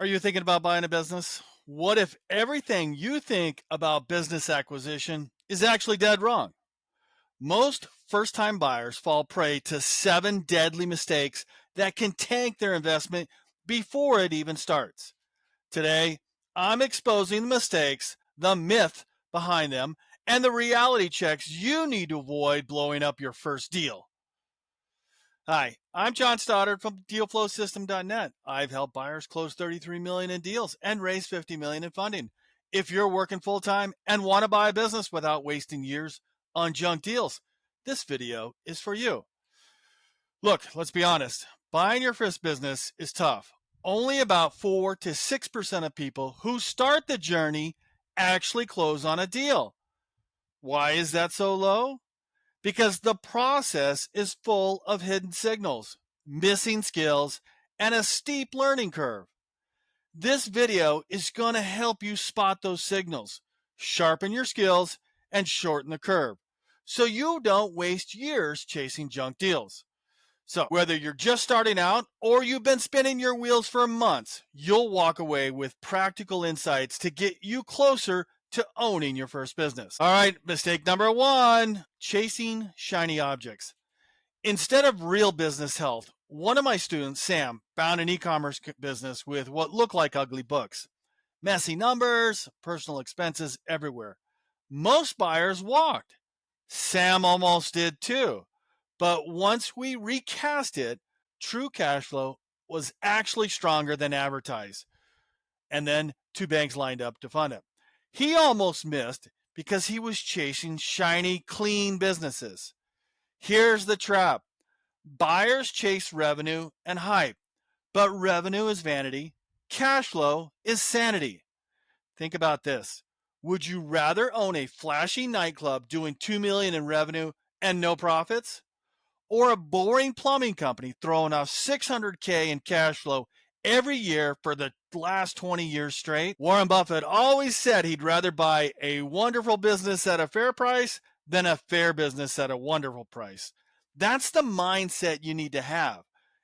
Are you thinking about buying a business? What if everything you think about business acquisition is actually dead wrong? Most first time buyers fall prey to 7 deadly mistakes that can tank their investment before it even starts. Today, I'm exposing the mistakes, the myth behind them, and the reality checks you need to avoid blowing up your first deal. Hi, I'm Jon Stoddard from DealFlowSystem.net. I've helped buyers close 33 million in deals and raise 50 million in funding. If you're working full time and want to buy a business without wasting years on junk deals, this video is for you. Look, let's be honest. Buying your first business is tough. Only about 4 to 6% of people who start the journey actually close on a deal. Why is that so low? Because the process is full of hidden signals, missing skills, and a steep learning curve. This video is going to help you spot those signals, sharpen your skills, and shorten the curve so you don't waste years chasing junk deals. So, whether you're just starting out or you've been spinning your wheels for months, you'll walk away with practical insights to get you closer to owning your first business. All right, mistake number 1, chasing shiny objects. Instead of real business health, one of my students, Sam, found an e-commerce business with what looked like ugly books. Messy numbers, personal expenses everywhere. Most buyers walked. Sam almost did too. But once we recast it, true cash flow was actually stronger than advertised. And then 2 banks lined up to fund it. He almost missed because he was chasing shiny, clean businesses. Here's the trap. Buyers chase revenue and hype, but revenue is vanity. Cash flow is sanity. Think about this. Would you rather own a flashy nightclub doing $2 million in revenue and no profits? Or a boring plumbing company throwing off $600K in cash flow every year for the last 20 years straight? Warren Buffett always said he'd rather buy a wonderful business at a fair price than a fair business at a wonderful price. That's the mindset you need to have.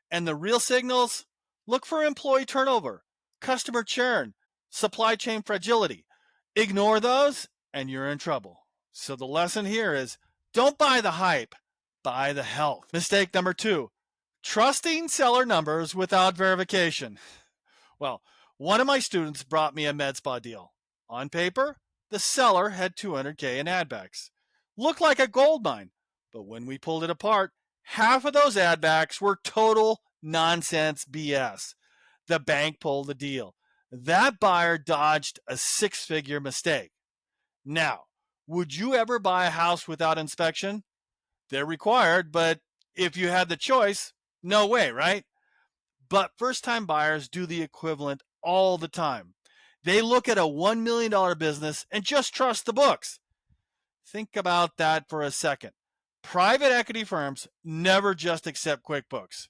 And the real signals? Look for employee turnover, customer churn, supply chain fragility. Ignore those and you're in trouble. So the lesson here is don't buy the hype, buy the health. Mistake number 2, trusting seller numbers without verification. Well, one of my students brought me a med spa deal. On paper, the seller had $200K in ad backs. Looked like a gold mine, but when we pulled it apart, half of those ad backs were total nonsense BS. The bank pulled the deal. That buyer dodged a 6-figure mistake. Now, would you ever buy a house without inspection? They're required, but if you had the choice, no way, right? But first-time buyers do the equivalent all the time. They look at a $1 million business and just trust the books. Think about that for a second. Private equity firms never just accept QuickBooks.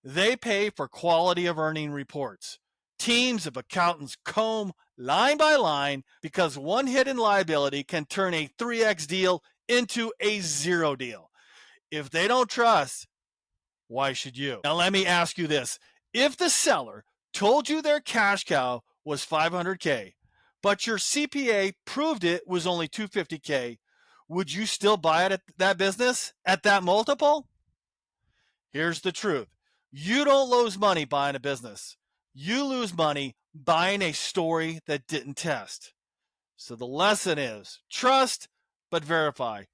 They pay for quality of earning reports. Teams of accountants comb line by line because one hidden liability can turn a 3x deal into a 0 deal. If they don't trust, why should you? Now let me ask you this. If the seller told you their cash cow was $500K, but your CPA proved it was only $250K, would you still buy it at that business at that multiple? Here's the truth. You don't lose money buying a business. You lose money buying a story that didn't test. So the lesson is trust, but verify.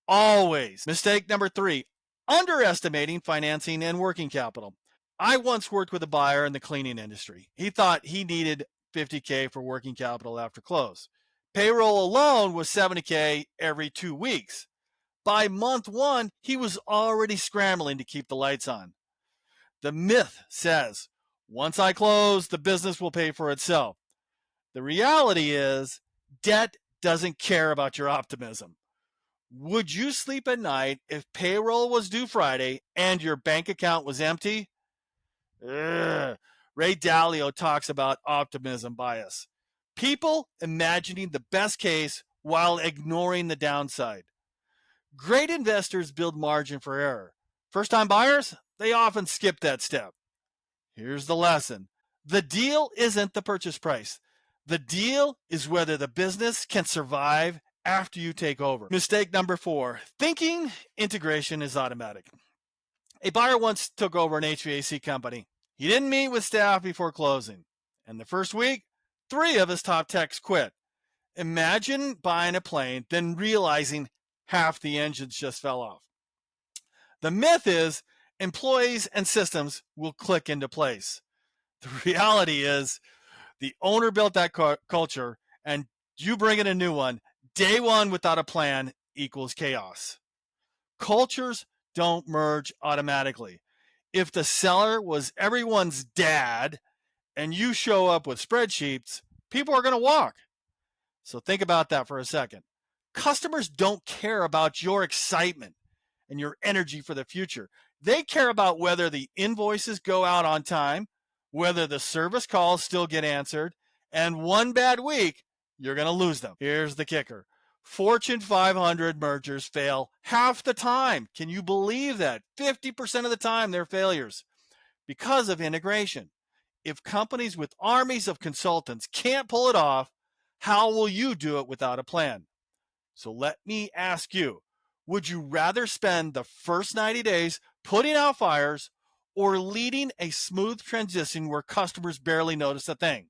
Always. Mistake number 3, underestimating financing and working capital. I once worked with a buyer in the cleaning industry. He thought he needed $50K for working capital after close. Payroll alone was $70K every 2 weeks. By month 1, he was already scrambling to keep the lights on. The myth says, once I close, the business will pay for itself. The reality is, debt doesn't care about your optimism. Would you sleep at night if payroll was due Friday and your bank account was empty? Ugh. Ray Dalio talks about optimism bias. People imagining the best case while ignoring the downside. Great investors build margin for error. First-time buyers, they often skip that step. Here's the lesson. The deal isn't the purchase price. The deal is whether the business can survive after you take over. Mistake number 4, thinking integration is automatic. A buyer once took over an HVAC company. He didn't meet with staff before closing. And the first week, 3 of his top techs quit. Imagine buying a plane, then realizing half the engines just fell off. The myth is employees and systems will click into place. The reality is the owner built that culture, and you bring in a new one. Day one without a plan equals chaos. Cultures don't merge automatically. If the seller was everyone's dad and you show up with spreadsheets, people are going to walk. So think about that for a second. Customers don't care about your excitement and your energy for the future. They care about whether the invoices go out on time, whether the service calls still get answered, and one bad week, you're going to lose them. Here's the kicker. Fortune 500 mergers fail half the time. Can you believe that? 50% of the time they're failures because of integration. If companies with armies of consultants can't pull it off, how will you do it without a plan? So let me ask you, would you rather spend the first 90 days putting out fires or leading a smooth transition where customers barely notice a thing?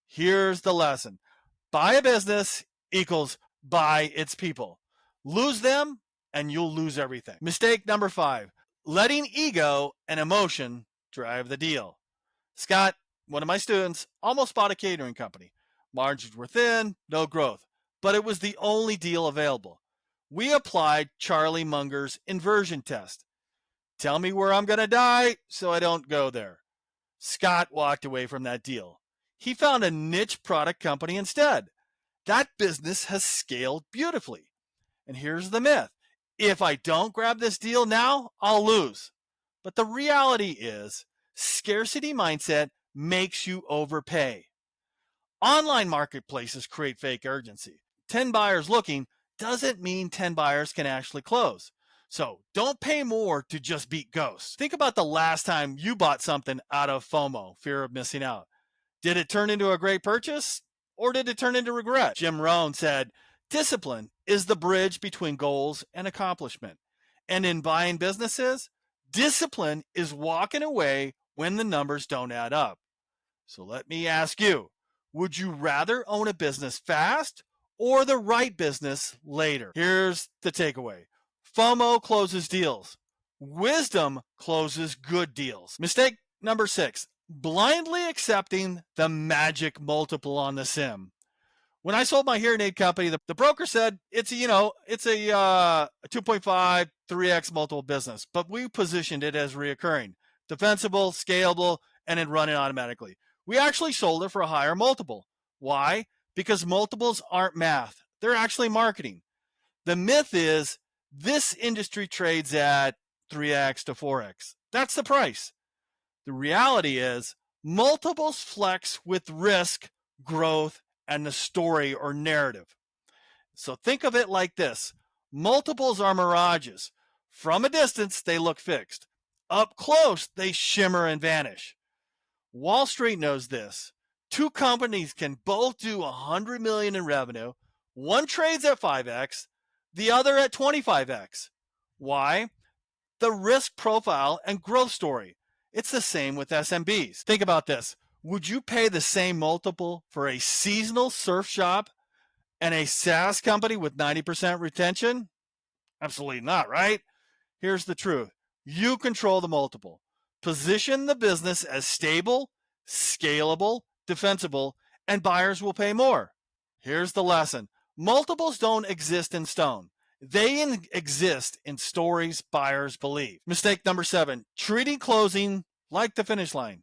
Here's the lesson. Buy a business equals buy its people. Lose them and you'll lose everything. Mistake number 5, letting ego and emotion drive the deal. Scott, one of my students, almost bought a catering company. Margins were thin, no growth, but it was the only deal available. We applied Charlie Munger's inversion test. Tell me where I'm going to die so I don't go there. Scott walked away from that deal. He found a niche product company instead. That business has scaled beautifully. And here's the myth. If I don't grab this deal now, I'll lose. But the reality is, scarcity mindset makes you overpay. Online marketplaces create fake urgency. 10 buyers looking doesn't mean 10 buyers can actually close. So don't pay more to just beat ghosts. Think about the last time you bought something out of FOMO, fear of missing out. Did it turn into a great purchase or did it turn into regret? Jim Rohn said, discipline is the bridge between goals and accomplishment. And in buying businesses, discipline is walking away when the numbers don't add up. So let me ask you, would you rather own a business fast or the right business later? Here's the takeaway. FOMO closes deals. Wisdom closes good deals. Mistake number 6, blindly accepting the magic multiple on the sim. When I sold my hearing aid company, the broker said it's a 2.5, 3x multiple business, but we positioned it as reoccurring, defensible, scalable, and it running automatically. We actually sold it for a higher multiple. Why? Because multiples aren't math. They're actually marketing. The myth is this industry trades at 3x to 4x. That's the price. The reality is multiples flex with risk, growth, and the story or narrative. So think of it like this. Multiples are mirages. From a distance, they look fixed. Up close, they shimmer and vanish. Wall Street knows this. 2 companies can both do $100 million in revenue. One trades at 5x, the other at 25x. Why? The risk profile and growth story. It's the same with SMBs. Think about this. Would you pay the same multiple for a seasonal surf shop and a SaaS company with 90% retention? Absolutely not, right? Here's the truth. You control the multiple. Position the business as stable, scalable, defensible, and buyers will pay more. Here's the lesson. Multiples don't exist in stone. They exist in stories buyers believe. Mistake number 7, treating closing like the finish line.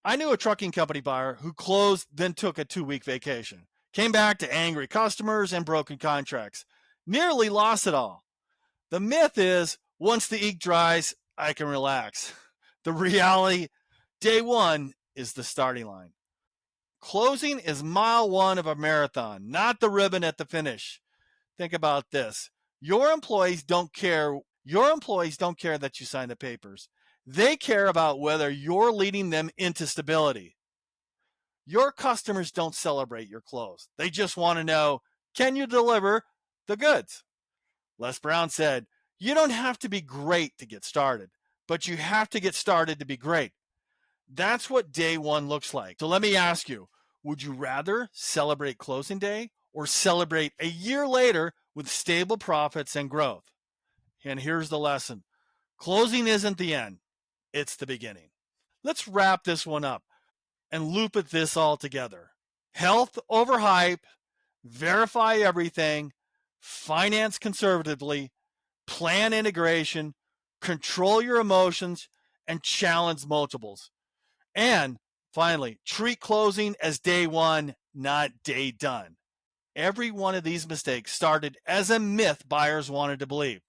I knew a trucking company buyer who closed, then took a 2-week vacation. Came back to angry customers and broken contracts. Nearly lost it all. The myth is, once the ink dries, I can relax. The reality, day 1 is the starting line. Closing is mile 1 of a marathon, not the ribbon at the finish. Think about this. Your employees don't care that you sign the papers. They care about whether you're leading them into stability. Your customers don't celebrate your close. They just want to know, can you deliver the goods? Les Brown said, you don't have to be great to get started, but you have to get started to be great. That's what day one looks like. So let me ask you, would you rather celebrate closing day or celebrate a year later with stable profits and growth? And here's the lesson. Closing isn't the end. It's the beginning. Let's wrap this one up and loop at this all together. Health over hype, verify everything, finance conservatively, plan integration, control your emotions, and challenge multiples. And finally, treat closing as day one, not day done. Every one of these mistakes started as a myth buyers wanted to believe.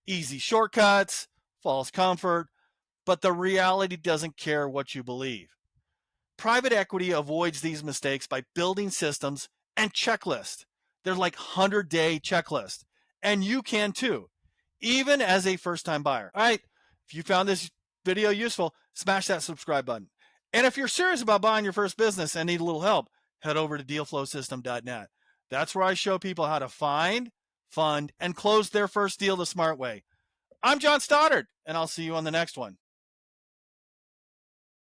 Easy shortcuts, false comfort, but the reality doesn't care what you believe. Private equity avoids these mistakes by building systems and checklists. They're like 100-day checklists. And you can too, even as a first-time buyer. All right, if you found this video useful, smash that subscribe button. And if you're serious about buying your first business and need a little help, head over to dealflowsystem.net. That's where I show people how to find, fund, and close their first deal the smart way. I'm Jon Stoddard, and I'll see you on the next one.